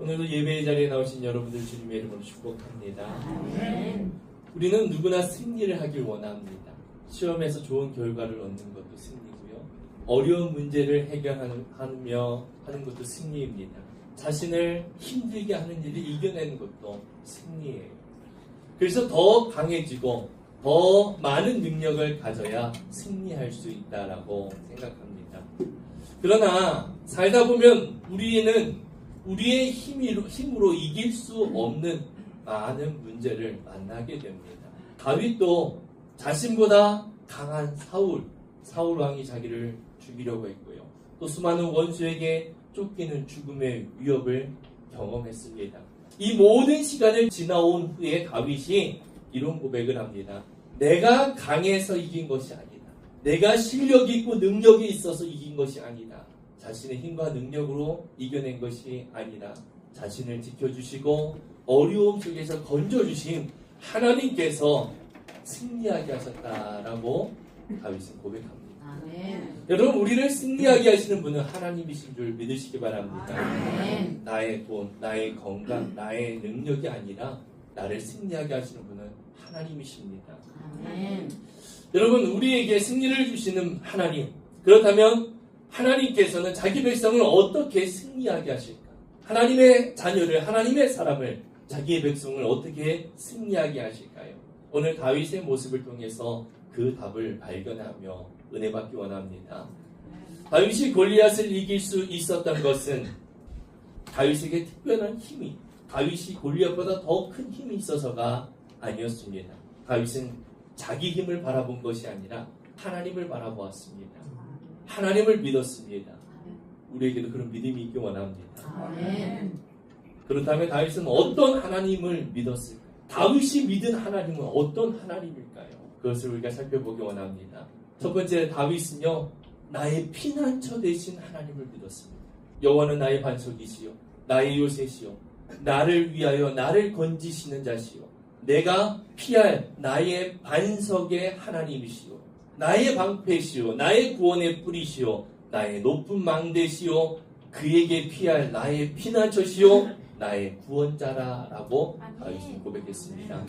오늘도 예배의 자리에 나오신 여러분들 주님의 이름으로 축복합니다. 우리는 누구나 승리를 하길 원합니다. 시험에서 좋은 결과를 얻는 것도 승리고요. 어려운 문제를 해결하며 하는 것도 승리입니다. 자신을 힘들게 하는 일을 이겨내는 것도 승리예요. 그래서 더 강해지고 더 많은 능력을 가져야 승리할 수 있다라고 생각합니다. 그러나 살다 보면 우리는 우리의 힘으로 이길 수 없는 많은 문제를 만나게 됩니다. 다윗도 자신보다 강한 사울 왕이 자기를 죽이려고 했고요. 또 수많은 원수에게 쫓기는 죽음의 위협을 경험했습니다. 이 모든 시간을 지나온 후에 다윗이 이런 고백을 합니다. 내가 강해서 이긴 것이 아니다. 내가 실력이 있고 능력이 있어서 이긴 것이 아니다. 자신의 힘과 능력으로 이겨낸 것이 아니라 자신을 지켜주시고 어려움 속에서 건져주신 하나님께서 승리하게 하셨다라고 다윗은 고백합니다. 아멘. 여러분, 우리를 승리하게 하시는 분은 하나님이신 줄 믿으시기 바랍니다. 아멘. 나의 돈, 나의 건강, 나의 능력이 아니라 나를 승리하게 하시는 분은 하나님이십니다. 아멘. 여러분, 우리에게 승리를 주시는 하나님, 그렇다면 하나님께서는 자기 백성을 어떻게 승리하게 하실까? 하나님의 자녀를, 하나님의 사람을, 자기의 백성을 어떻게 승리하게 하실까요? 오늘 다윗의 모습을 통해서 그 답을 발견하며 은혜 받기 원합니다. 다윗이 골리앗을 이길 수 있었던 것은 다윗에게 특별한 힘이, 다윗이 골리앗보다 더 큰 힘이 있어서가 아니었습니다. 다윗은 자기 힘을 바라본 것이 아니라 하나님을 바라보았습니다. 하나님을 믿었습니다. 우리에게도 그런 믿음이 있기 원합니다. 아멘. 그렇다면 다윗은 어떤 하나님을 믿었을까요? 다윗이 믿은 하나님은 어떤 하나님일까요? 그것을 우리가 살펴보기 원합니다. 첫 번째, 다윗은요, 나의 피난처 되신 하나님을 믿었습니다. 여호와는 나의 반석이시요 나의 요새시요 나를 위하여 나를 건지시는 자시요 내가 피할 나의 반석의 하나님이시요 나의 방패시요 나의 구원의 뿌리시요 나의 높은 망대시요 그에게 피할 나의 피난처시요 나의 구원자라라고 다윗은 고백했습니다.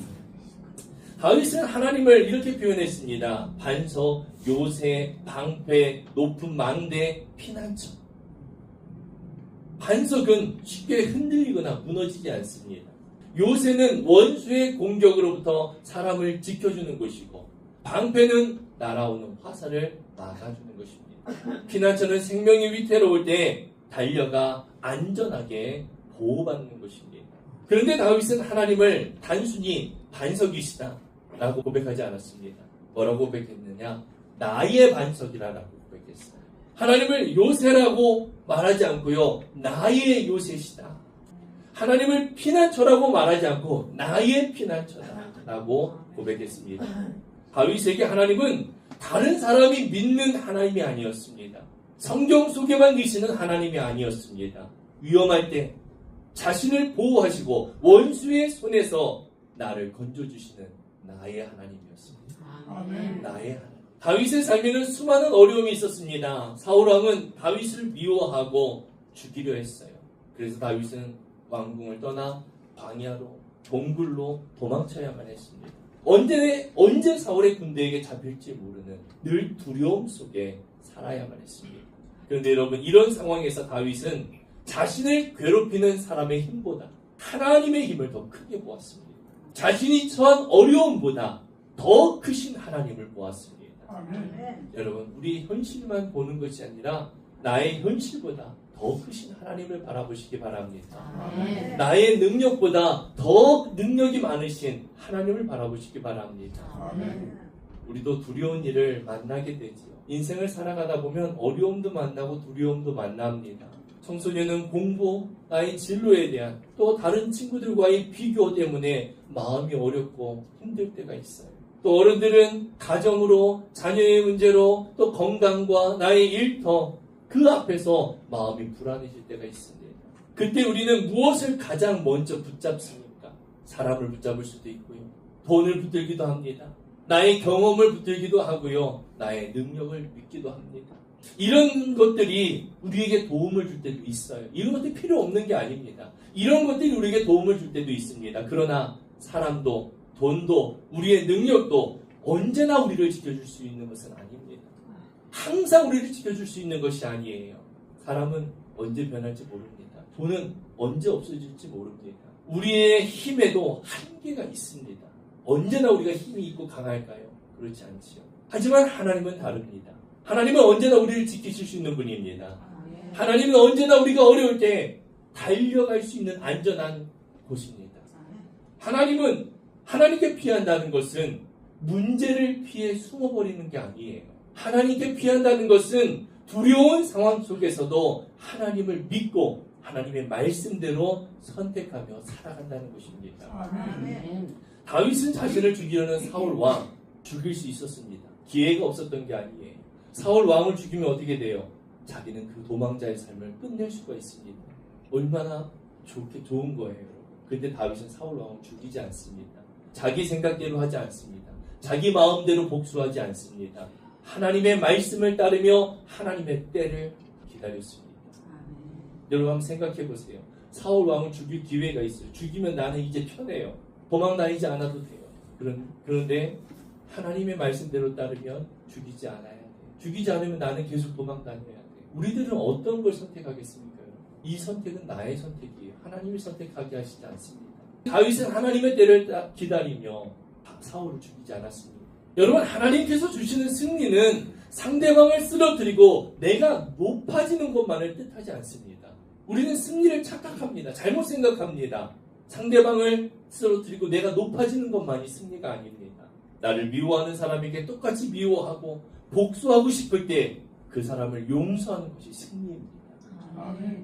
다윗은 하나님을 이렇게 표현했습니다. 반석, 요새, 방패, 높은 망대, 피난처. 반석은 쉽게 흔들리거나 무너지지 않습니다. 요새는 원수의 공격으로부터 사람을 지켜주는 것이고, 방패는 날아오는 화살을 막아주는 것입니다. 피난처는 생명이 위태로울 때 달려가 안전하게 보호받는 것입니다. 그런데 다윗은 하나님을 단순히 반석이시다 라고 고백하지 않았습니다. 뭐라고 고백했느냐? 나의 반석이라고 고백했어요. 하나님을 요새라고 말하지 않고요, 나의 요새시다. 하나님을 피난처라고 말하지 않고 나의 피난처다라고 고백했습니다. 다윗에게 하나님은 다른 사람이 믿는 하나님이 아니었습니다. 성경 속에만 계시는 하나님이 아니었습니다. 위험할 때 자신을 보호하시고 원수의 손에서 나를 건져주시는 나의 하나님이었습니다. 아멘. 나의 하나님. 다윗의 삶에는 수많은 어려움이 있었습니다. 사울왕은 다윗을 미워하고 죽이려 했어요. 그래서 다윗은 왕궁을 떠나 광야로, 동굴로 도망쳐야만 했습니다. 언제 사울의 군대에게 잡힐지 모르는 늘 두려움 속에 살아야만 했습니다. 그런데 여러분, 이런 상황에서 다윗은 자신을 괴롭히는 사람의 힘보다 하나님의 힘을 더 크게 보았습니다. 자신이 처한 어려움보다 더 크신 하나님을 보았습니다. 아멘. 여러분, 우리 현실만 보는 것이 아니라 나의 현실보다 더 크신 하나님을 바라보시기 바랍니다. 아멘. 나의 능력보다 더 능력이 많으신 하나님을 바라보시기 바랍니다. 아멘. 우리도 두려운 일을 만나게 되지요. 인생을 살아가다 보면 어려움도 만나고 두려움도 만납니다. 청소년은 공부, 나의 진로에 대한 또 다른 친구들과의 비교 때문에 마음이 어렵고 힘들 때가 있어요. 또 어른들은 가정으로, 자녀의 문제로, 또 건강과 나의 일터, 그 앞에서 마음이 불안해질 때가 있습니다. 그때 우리는 무엇을 가장 먼저 붙잡습니까? 사람을 붙잡을 수도 있고요. 돈을 붙들기도 합니다. 나의 경험을 붙들기도 하고요. 나의 능력을 믿기도 합니다. 이런 것들이 우리에게 도움을 줄 때도 있어요. 이런 것들이 필요 없는 게 아닙니다. 이런 것들이 우리에게 도움을 줄 때도 있습니다. 그러나 사람도 돈도 우리의 능력도 언제나 우리를 지켜줄 수 있는 것은 아닙니다. 항상 우리를 지켜줄 수 있는 것이 아니에요. 사람은 언제 변할지 모릅니다. 돈은 언제 없어질지 모릅니다. 우리의 힘에도 한계가 있습니다. 언제나 우리가 힘이 있고 강할까요? 그렇지 않지요. 하지만 하나님은 다릅니다. 하나님은 언제나 우리를 지키실 수 있는 분입니다. 하나님은 언제나 우리가 어려울 때 달려갈 수 있는 안전한 곳입니다. 하나님은 하나님께 피한다는 것은 문제를 피해 숨어버리는 게 아니에요. 하나님께 피한다는 것은 두려운 상황 속에서도 하나님을 믿고 하나님의 말씀대로 선택하며 살아간다는 것입니다. 아멘. 다윗은 자신을 죽이려는 사울 왕 죽일 수 있었습니다. 기회가 없었던 게 아니에요. 사울 왕을 죽이면 어떻게 돼요? 자기는 그 도망자의 삶을 끝낼 수가 있습니다. 얼마나 좋은 거예요. 그런데 다윗은 사울 왕을 죽이지 않습니다. 자기 생각대로 하지 않습니다. 자기 마음대로 복수하지 않습니다. 하나님의 말씀을 따르며 하나님의 때를 기다렸습니다. 여러분 한번 생각해 보세요. 사울 왕을 죽일 기회가 있어요. 죽이면 나는 이제 편해요. 도망 다니지 않아도 돼요. 그런데 하나님의 말씀대로 따르면 죽이지 않아야 돼요. 죽이지 않으면 나는 계속 도망 다녀야 돼요. 우리들은 어떤 걸 선택하겠습니까? 이 선택은 나의 선택이에요. 하나님이 선택하게 하시지 않습니다. 다윗은 하나님의 때를 기다리며 사울을 죽이지 않았습니다. 여러분 하나님께서 주시는 승리는 상대방을 쓰러뜨리고 내가 높아지는 것만을 뜻하지 않습니다. 우리는 승리를 착각합니다. 잘못 생각합니다. 상대방을 쓰러뜨리고 내가 높아지는 것만이 승리가 아닙니다. 나를 미워하는 사람에게 똑같이 미워하고 복수하고 싶을 때 그 사람을 용서하는 것이 승리입니다. 아멘.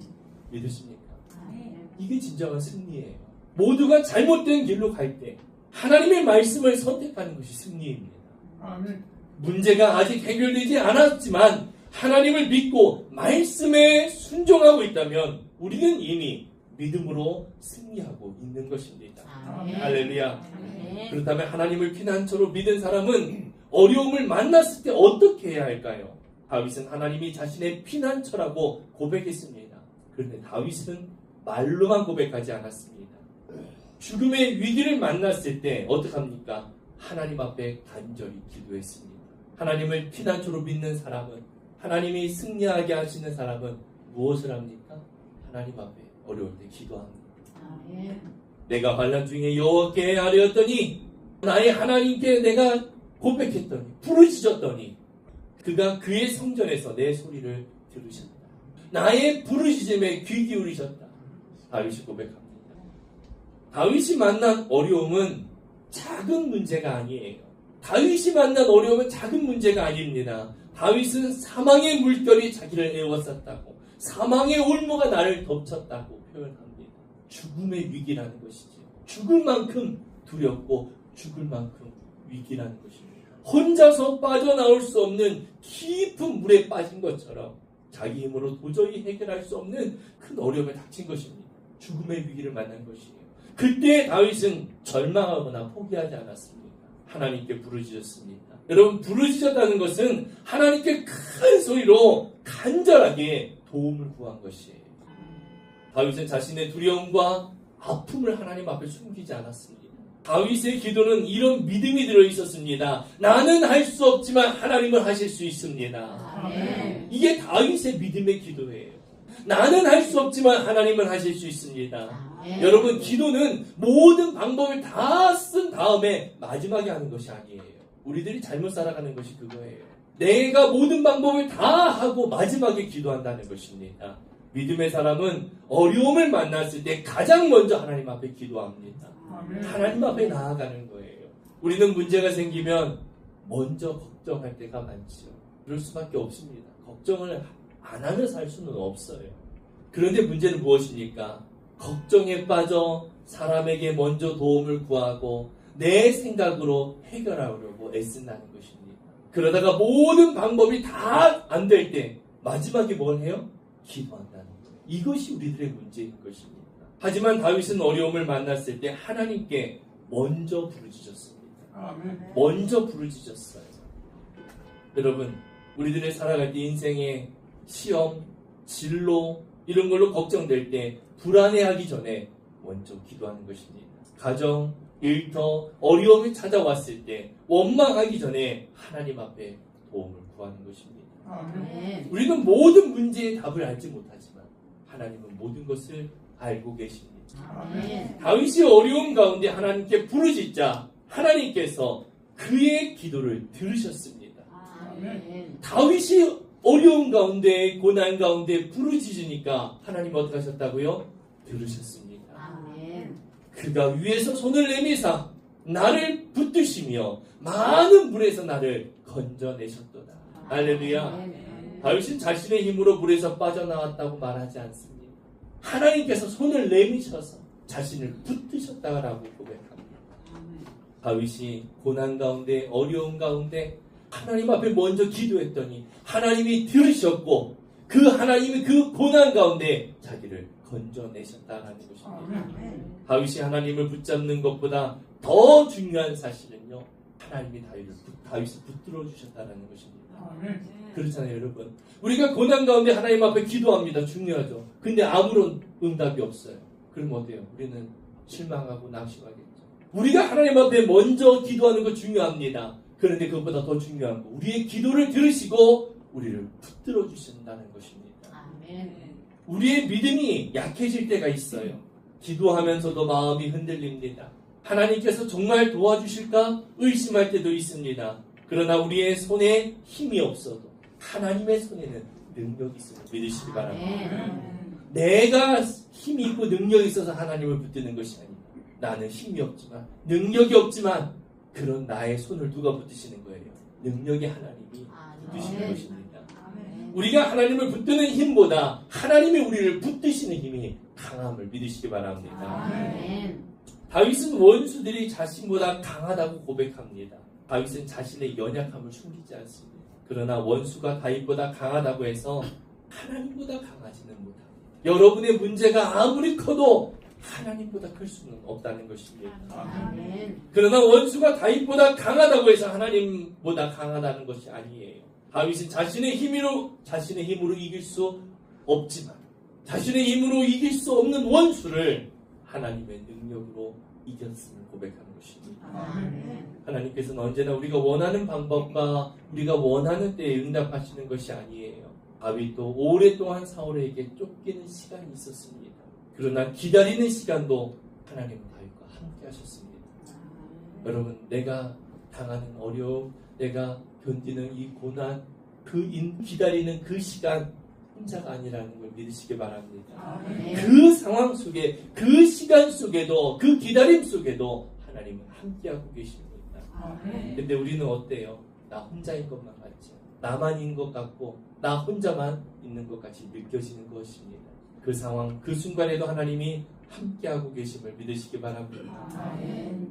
믿으십니까? 아멘. 이게 진정한 승리예요. 모두가 잘못된 길로 갈 때 하나님의 말씀을 선택하는 것이 승리입니다. 아멘. 문제가 아직 해결되지 않았지만 하나님을 믿고 말씀에 순종하고 있다면 우리는 이미 믿음으로 승리하고 있는 것입니다. 아멘. 할렐루야. 아멘. 그렇다면 하나님을 피난처로 믿은 사람은 어려움을 만났을 때 어떻게 해야 할까요? 다윗은 하나님이 자신의 피난처라고 고백했습니다. 그런데 다윗은 말로만 고백하지 않았습니다. 죽음의 위기를 만났을 때 어떡합니까? 하나님 앞에 간절히 기도했습니다. 하나님을 피난처로 믿는 사람은, 하나님이 승리하게 하시는 사람은 무엇을 합니까? 하나님 앞에 어려울 때 기도합니다. 아멘. 내가 환난 중에 여호와께 아뢰었더니 나의 하나님께 내가 고백했더니 부르짖었더니 그가 그의 성전에서 내 소리를 들으셨다. 나의 부르짖음에 귀 기울이셨다. 다윗이 고백합니다. 다윗이 만난 어려움은 작은 문제가 아니에요. 다윗이 만난 어려움은 작은 문제가 아닙니다. 다윗은 사망의 물결이 자기를 에워쌌다고, 사망의 올무가 나를 덮쳤다고 표현합니다. 죽음의 위기라는 것이죠. 죽을 만큼 두렵고 죽을 만큼 위기라는 것입니다. 혼자서 빠져나올 수 없는 깊은 물에 빠진 것처럼 자기 힘으로 도저히 해결할 수 없는 큰 어려움에 닥친 것입니다. 죽음의 위기를 만난 것이에요. 그때 다윗은 절망하거나 포기하지 않았습니다. 하나님께 부르짖었습니다. 여러분, 부르짖었다는 것은 하나님께 큰 소리로 간절하게 도움을 구한 것이에요. 다윗은 자신의 두려움과 아픔을 하나님 앞에 숨기지 않았습니다. 다윗의 기도는 이런 믿음이 들어있었습니다. 나는 할 수 없지만 하나님은 하실 수 있습니다. 아멘. 이게 다윗의 믿음의 기도예요. 나는 할 수 없지만 하나님은 하실 수 있습니다. 아멘. 여러분, 기도는 모든 방법을 다 쓴 다음에 마지막에 하는 것이 아니에요. 우리들이 잘못 살아가는 것이 그거예요. 내가 모든 방법을 다 하고 마지막에 기도한다는 것입니다. 믿음의 사람은 어려움을 만났을 때 가장 먼저 하나님 앞에 기도합니다. 하나님 앞에 나아가는 거예요. 우리는 문제가 생기면 먼저 걱정할 때가 많죠. 그럴 수밖에 없습니다. 걱정을 안 하며 살 수는 없어요. 그런데 문제는 무엇입니까? 걱정에 빠져 사람에게 먼저 도움을 구하고 내 생각으로 해결하려고 애쓴다는 것입니다. 그러다가 모든 방법이 다 안 될 때 마지막에 뭘 해요? 기도한다는 거예요. 이것이 우리들의 문제인 것입니다. 하지만 다윗은 어려움을 만났을 때 하나님께 먼저 부르짖었습니다. 아멘. 먼저 부르짖었어요. 여러분, 우리들의 살아갈 때 인생의 시험, 진로 이런 걸로 걱정될 때 불안해하기 전에 먼저 기도하는 것입니다. 가정, 일터, 어려움이 찾아왔을 때 원망하기 전에 하나님 앞에 도움을 구하는 것입니다. 아멘. 우리는 모든 문제의 답을 알지 못하지만 하나님은 모든 것을 알고 계십니다. 아멘. 다윗이 어려움 가운데 하나님께 부르짖자 하나님께서 그의 기도를 들으셨습니다. 아멘. 다윗이 어려움 가운데 고난 가운데 부르짖으니까 하나님 어떻게 하셨다고요? 들으셨습니다. 아멘. 그가 위에서 손을 내미사 나를 붙드시며 많은 물에서 나를 건져내셨도다. 할렐루야. 아멘. 다윗은 자신의 힘으로 물에서 빠져나왔다고 말하지 않습니다. 하나님께서 손을 내미셔서 자신을 붙드셨다라고 고백합니다. 아멘. 다윗이 고난 가운데 어려움 가운데 하나님 앞에 먼저 기도했더니 하나님이 들으셨고 그 하나님이 그 고난 가운데 자기를 건져내셨다라는 것입니다. 아멘. 다윗이 하나님을 붙잡는 것보다 더 중요한 사실은요, 하나님이 다윗을 붙들어 주셨다는 것입니다. 아멘. 그렇잖아요, 여러분. 우리가 고난 가운데 하나님 앞에 기도합니다. 중요하죠. 근데 아무런 응답이 없어요. 그럼 어때요? 우리는 실망하고 낙심하겠죠. 우리가 하나님 앞에 먼저 기도하는 거 중요합니다. 그런데 그것보다 더 중요한 거, 우리의 기도를 들으시고 우리를 붙들어 주신다는 것입니다. 아멘. 우리의 믿음이 약해질 때가 있어요. 기도하면서도 마음이 흔들립니다. 하나님께서 정말 도와주실까 의심할 때도 있습니다. 그러나 우리의 손에 힘이 없어도 하나님의 손에는 능력이 있음을 믿으시기 바랍니다. 아멘. 내가 힘이 있고 능력이 있어서 하나님을 붙드는 것이 아닙니다. 나는 힘이 없지만 능력이 없지만 그런 나의 손을 누가 붙드시는 거예요? 능력이 하나님이 붙드시는 아멘. 것입니다. 아멘. 우리가 하나님을 붙드는 힘보다 하나님이 우리를 붙드시는 힘이 강함을 믿으시기 바랍니다. 아멘. 다윗은 원수들이 자신보다 강하다고 고백합니다. 다윗은 자신의 연약함을 숨기지 않습니다. 그러나 원수가 다윗보다 강하다고 해서 하나님보다 강하지는 못합니다. 여러분의 문제가 아무리 커도 하나님보다 클 수는 없다는 것입니다. 아멘. 그러나 원수가 다윗보다 강하다고 해서 하나님보다 강하다는 것이 아니에요. 다윗은 자신의 힘으로 이길 수 없지만 자신의 힘으로 이길 수 없는 원수를 하나님의 능력으로 이겼음을 고백하는 것입니다. 아멘. 하나님께서는 언제나 우리가 원하는 방법과 우리가 원하는 때에 응답하시는 것이 아니에요. 다윗도 오랫동안 사울에게 쫓기는 시간이 있었습니다. 그러나 기다리는 시간도 하나님은 다윗과 함께 하셨습니다. 여러분, 내가 당하는 어려움, 내가 견디는 이 고난, 기다리는 그 시간 혼자가 아니라는 걸 믿으시기 바랍니다. 아멘. 그 상황 속에, 그 시간 속에도, 그 기다림 속에도 하나님은 함께하고 계십니다. 아멘. 근데 우리는 어때요? 나 혼자인 것만 같죠. 나만인 것 같고 나 혼자만 있는 것 같이 느껴지는 것입니다. 그 상황, 그 순간에도 하나님이 함께하고 계심을 믿으시기 바랍니다. 아멘.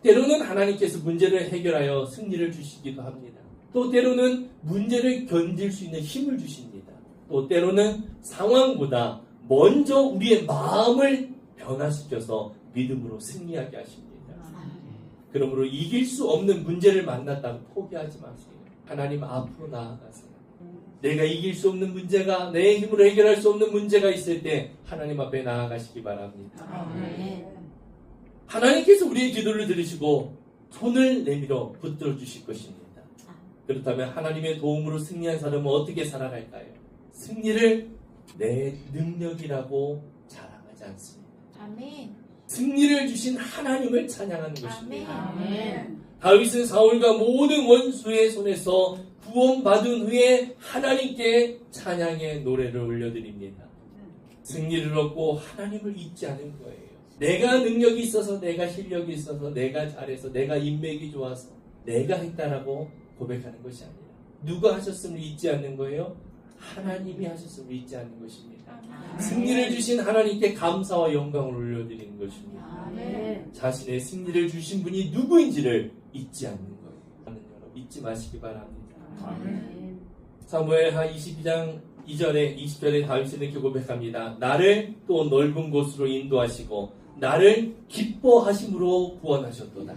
때로는 하나님께서 문제를 해결하여 승리를 주시기도 합니다. 또 때로는 문제를 견딜 수 있는 힘을 주십니다. 또 때로는 상황보다 먼저 우리의 마음을 변화시켜서 믿음으로 승리하게 하십니다. 그러므로 이길 수 없는 문제를 만났다고 포기하지 마세요. 하나님 앞으로 나아가세요. 내가 이길 수 없는 문제가, 내 힘으로 해결할 수 없는 문제가 있을 때 하나님 앞에 나아가시기 바랍니다. 아멘. 하나님께서 우리의 기도를 들으시고 손을 내밀어 붙들어 주실 것입니다. 그렇다면 하나님의 도움으로 승리한 사람은 어떻게 살아갈까요? 승리를 내 능력이라고 자랑하지 않습니다. 아멘. 승리를 주신 하나님을 찬양하는 것입니다. 아멘. 다윗은 사울과 모든 원수의 손에서 구원받은 후에 하나님께 찬양의 노래를 올려드립니다. 승리를 얻고 하나님을 잊지 않은 거예요. 내가 능력이 있어서, 내가 실력이 있어서, 내가 잘해서, 내가 인맥이 좋아서 내가 했다라고 고백하는 것이 아니라 누가 하셨음을 잊지 않는 거예요? 하나님이 하셨음을 잊지 않는 것입니다. 승리를 주신 하나님께 감사와 영광을 올려드리는 것입니다. 아멘. 자신의 승리를 주신 분이 누구인지를 잊지 않는 거예요. 여러분, 잊지 마시기 바랍니다. 아멘. 사무엘하 22장 2절에 20절에 다윗이 이렇게 고백합니다. 나를 또 넓은 곳으로 인도하시고 나를 기뻐하심으로 구원하셨도다.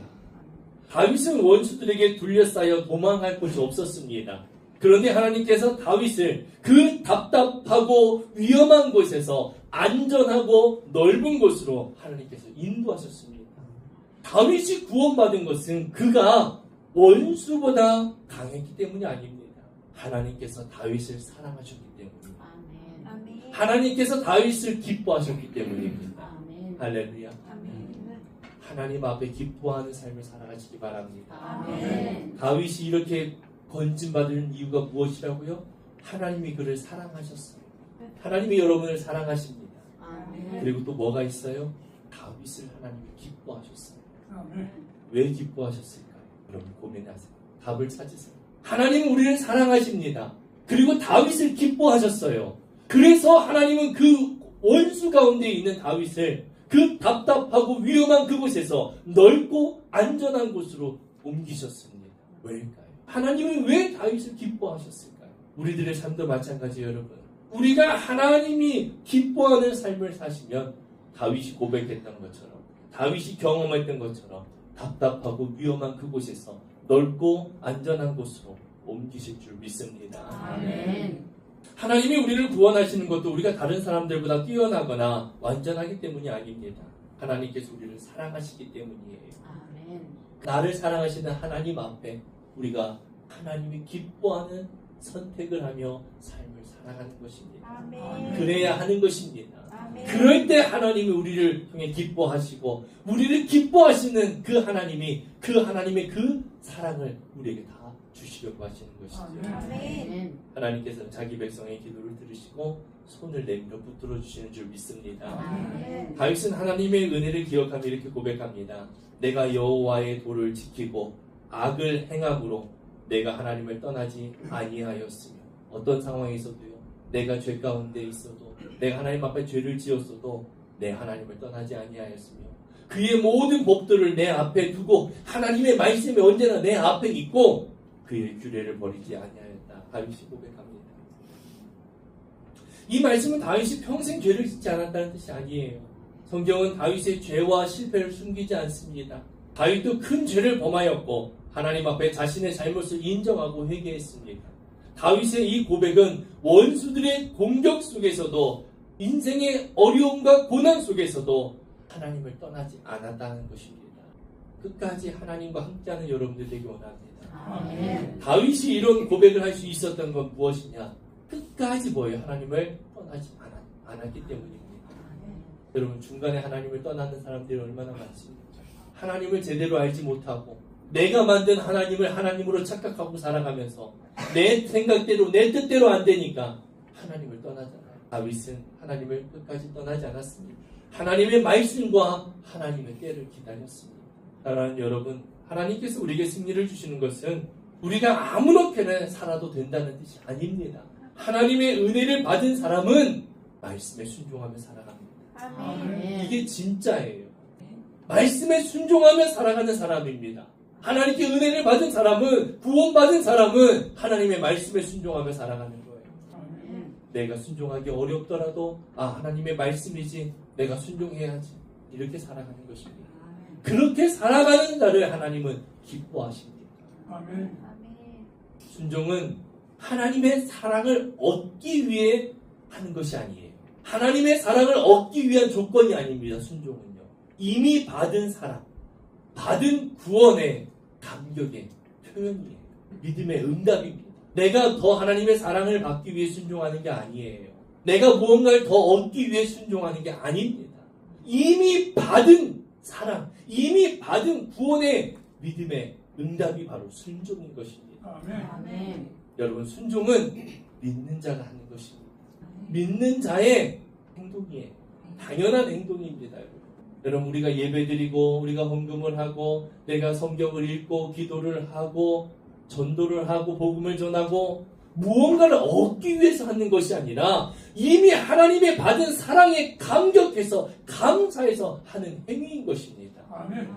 다윗은 원수들에게 둘러싸여 도망할 곳이 없었습니다. 그런데 하나님께서 다윗을 그 답답하고 위험한 곳에서 안전하고 넓은 곳으로 하나님께서 인도하셨습니다. 다윗이 구원받은 것은 그가 원수보다 강했기 때문이 아닙니다. 하나님께서 다윗을 사랑하셨기 때문입니다. 아멘. 아멘. 하나님께서 다윗을 기뻐하셨기 때문입니다. 아멘. 할렐루야. 아멘. 하나님 앞에 기뻐하는 삶을 살아가시기 바랍니다. 아멘. 다윗이 이렇게 건진받은 이유가 무엇이라고요? 하나님이 그를 사랑하셨어요. 하나님이 여러분을 사랑하십니다. 아멘. 그리고 또 뭐가 있어요? 다윗을 하나님이 기뻐하셨어요. 아멘. 왜 기뻐하셨을까요? 여러분 고민하세요. 답을 찾으세요. 하나님은 우리를 사랑하십니다. 그리고 다윗을 기뻐하셨어요. 그래서 하나님은 그 원수 가운데 있는 다윗을 그 답답하고 위험한 그곳에서 넓고 안전한 곳으로 옮기셨습니다. 왜일까요? 하나님은 왜 다윗을 기뻐하셨을까요? 우리들의 삶도 마찬가지 여러분. 우리가 하나님이 기뻐하는 삶을 사시면 다윗이 고백했던 것처럼 다윗이 경험했던 것처럼 답답하고 위험한 그곳에서 넓고 안전한 곳으로 옮기실 줄 믿습니다. 아멘. 하나님이 우리를 구원하시는 것도 우리가 다른 사람들보다 뛰어나거나 완전하기 때문이 아닙니다. 하나님께서 우리를 사랑하시기 때문이에요. 아멘. 나를 사랑하시는 하나님 앞에 우리가 하나님이 기뻐하는 선택을 하며 삶을 살아가는 것입니다. 아멘. 그래야 하는 것입니다. 아멘. 그럴 때 하나님이 우리를 통해 기뻐하시고 우리를 기뻐하시는 그 하나님이 그 하나님의 그 사랑을 우리에게 다 주시려고 하시는 것이죠. 아멘. 하나님께서 자기 백성의 기도를 들으시고 손을 내밀어 붙들어 주시는 줄 믿습니다. 아멘. 다윗은 하나님의 은혜를 기억하며 이렇게 고백합니다. 내가 여호와의 도를 지키고 악을 행함으로 내가 하나님을 떠나지 아니하였으며 어떤 상황에서도요. 내가 죄 가운데 있어도 내가 하나님 앞에 죄를 지었어도 내 하나님을 떠나지 아니하였으며 그의 모든 법들을 내 앞에 두고 하나님의 말씀이 언제나 내 앞에 있고 그의 규례를 버리지 아니하였다. 다윗이 고백합니다. 이 말씀은 다윗이 평생 죄를 짓지 않았다는 뜻이 아니에요. 성경은 다윗의 죄와 실패를 숨기지 않습니다. 다윗도 큰 죄를 범하였고 하나님 앞에 자신의 잘못을 인정하고 회개했습니다. 다윗의 이 고백은 원수들의 공격 속에서도 인생의 어려움과 고난 속에서도 하나님을 떠나지 않았다는 것입니다. 끝까지 하나님과 함께하는 여러분들 되기 원합니다. 아멘. 다윗이 이런 고백을 할 수 있었던 건 무엇이냐? 끝까지 뭐예요? 하나님을 떠나지 않았기 때문입니다. 여러분 중간에 하나님을 떠나는 사람들이 얼마나 많습니까? 하나님을 제대로 알지 못하고 내가 만든 하나님을 하나님으로 착각하고 살아가면서 내 생각대로 내 뜻대로 안 되니까 하나님을 떠나잖아요. 다윗은 하나님을 끝까지 떠나지 않았습니다. 하나님의 말씀과 하나님의 때를 기다렸습니다. 사랑하는 여러분, 하나님께서 우리에게 승리를 주시는 것은 우리가 아무렇게나 살아도 된다는 뜻이 아닙니다. 하나님의 은혜를 받은 사람은 말씀에 순종하며 살아갑니다. 아멘. 이게 진짜예요. 말씀에 순종하며 살아가는 사람입니다. 하나님께 은혜를 받은 사람은, 구원받은 사람은 하나님의 말씀에 순종하며 살아가는 거예요. 내가 순종하기 어렵더라도 하나님의 말씀이지 내가 순종해야지 이렇게 살아가는 것입니다. 그렇게 살아가는 자를 하나님은 기뻐하십니다. 아멘. 순종은 하나님의 사랑을 얻기 위해 하는 것이 아니에요. 하나님의 사랑을 얻기 위한 조건이 아닙니다. 순종은요. 이미 받은 사랑, 받은 구원의 감격의 표현이에요. 믿음의 응답입니다. 내가 더 하나님의 사랑을 받기 위해 순종하는 게 아니에요. 내가 무언가를 더 얻기 위해 순종하는 게 아닙니다. 이미 받은 사랑, 이미 받은 구원의 믿음의 응답이 바로 순종인 것입니다. 아멘. 여러분, 순종은 믿는 자가 하는 것입니다. 믿는 자의 행동이에요. 당연한 행동입니다. 여러분, 우리가 예배드리고 우리가 헌금을 하고 내가 성경을 읽고 기도를 하고 전도를 하고 복음을 전하고 무언가를 얻기 위해서 하는 것이 아니라 이미 하나님의 받은 사랑에 감격해서 감사해서 하는 행위인 것입니다. 아멘.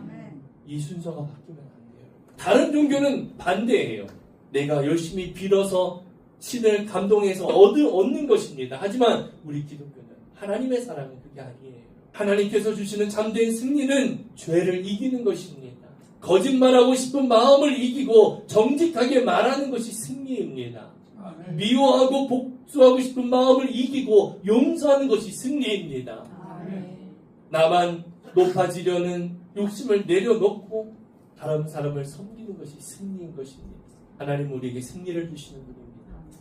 이 순서가 바뀌면 안 돼요. 다른 종교는 반대예요. 내가 열심히 빌어서 신을 감동해서 얻는 것입니다. 하지만 우리 기독교는 하나님의 사랑은 그게 아니에요. 하나님께서 주시는 참된 승리는 죄를 이기는 것입니다. 거짓말하고 싶은 마음을 이기고 정직하게 말하는 것이 승리입니다. 아멘. 미워하고 복수하고 싶은 마음을 이기고 용서하는 것이 승리입니다. 아멘. 나만 높아지려는 욕심을 내려놓고 다른 사람을 섬기는 것이 승리인 것입니다. 하나님 우리에게 승리를 주시는 분입니다.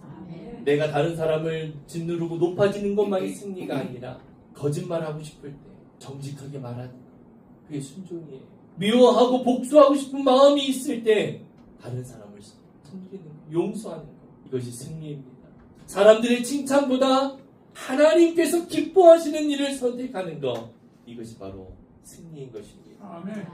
아멘. 내가 다른 사람을 짓누르고 높아지는 것만이 승리가 아니라 거짓말하고 싶을 때 정직하게 말하는 것, 그게 순종이에요. 미워하고 복수하고 싶은 마음이 있을 때 다른 사람을 섬기는 것, 용서하는 것, 이것이 승리입니다. 사람들의 칭찬보다 하나님께서 기뻐하시는 일을 선택하는 것, 이것이 바로 승리인 것입니다. 아멘.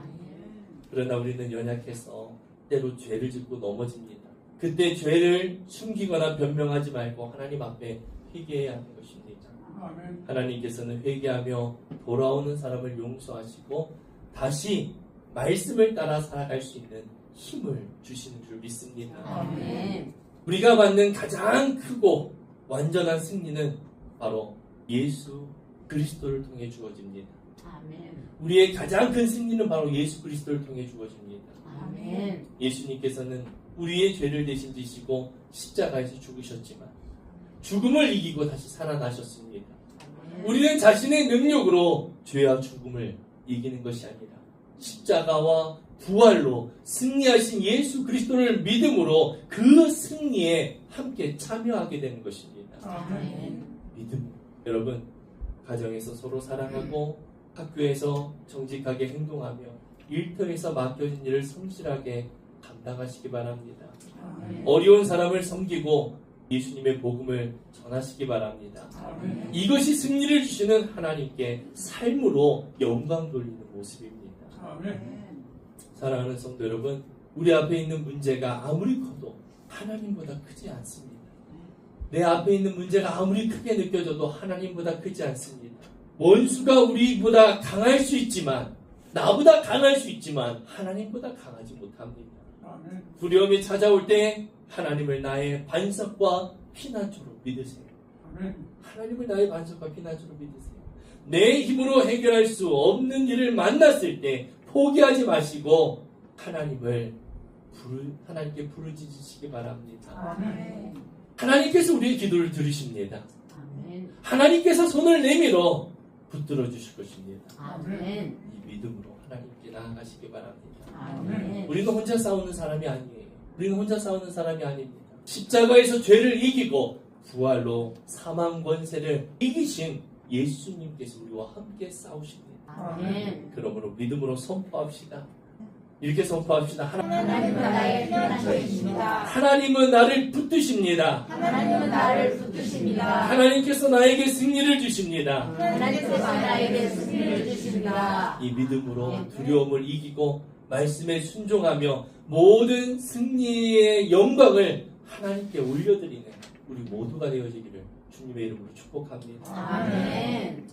그러나 우리는 연약해서 때로 죄를 짓고 넘어집니다. 그때 죄를 숨기거나 변명하지 말고 하나님 앞에 회개해야 하는 것입니다. 아멘. 하나님께서는 회개하며 돌아오는 사람을 용서하시고 다시 말씀을 따라 살아갈 수 있는 힘을 주시는 줄 믿습니다. 아멘. 우리가 받는 가장 크고 완전한 승리는 바로 예수 그리스도를 통해 주어집니다. 아멘. 우리의 가장 큰 승리는 바로 예수 그리스도를 통해 주어집니다. 아멘. 예수님께서는 우리의 죄를 대신 지시고 십자가에서 죽으셨지만 죽음을 이기고 다시 살아나셨습니다. 우리는 자신의 능력으로 죄와 죽음을 이기는 것이 아니라 십자가와 부활로 승리하신 예수 그리스도를 믿음으로 그 승리에 함께 참여하게 되는 것입니다. 아멘. 믿음. 여러분, 가정에서 서로 사랑하고 학교에서 정직하게 행동하며 일터에서 맡겨진 일을 성실하게 감당하시기 바랍니다. 아멘. 어려운 사람을 섬기고 예수님의 복음을 전하시기 바랍니다. 아멘. 이것이 승리를 주시는 하나님께 삶으로 영광 돌리는 모습입니다. 아멘. 사랑하는 성도 여러분, 우리 앞에 있는 문제가 아무리 커도 하나님보다 크지 않습니다. 내 앞에 있는 문제가 아무리 크게 느껴져도 하나님보다 크지 않습니다. 원수가 우리보다 강할 수 있지만, 나보다 강할 수 있지만 하나님보다 강하지 못합니다. 아멘. 두려움이 찾아올 때 하나님을 나의 반석과 피난처로 믿으세요. 아멘. 하나님을 나의 반석과 피난처로 믿으세요. 내 힘으로 해결할 수 없는 일을 만났을 때 포기하지 마시고 하나님께 부르짖으시기 바랍니다. 아멘. 하나님께서 우리의 기도를 들으십니다. 아멘. 하나님께서 손을 내밀어 붙들어 주실 것입니다. 아멘. 이 믿음으로 하나님께 나아가시기 바랍니다. 아멘. 우리는 혼자 싸우는 사람이 아니에요. 우리는 혼자 싸우는 사람이 아닙니다. 십자가에서 죄를 이기고 부활로 사망 권세를 이기신 예수님께서 우리와 함께 싸우십니다. 아멘. 그러므로 믿음으로 선포합시다. 이렇게 선포합시다. 하나님은 나의 피난처이십니다. 하나님은 나를 붙드십니다. 하나님은 나를 붙드십니다. 하나님께서 나에게 승리를 주십니다. 하나님께서 나에게 승리를 주십니다. 이 믿음으로 두려움을 이기고 말씀에 순종하며 모든 승리의 영광을 하나님께 올려드리는 우리 모두가 되어지기를 주님의 이름으로 축복합니다. 아멘.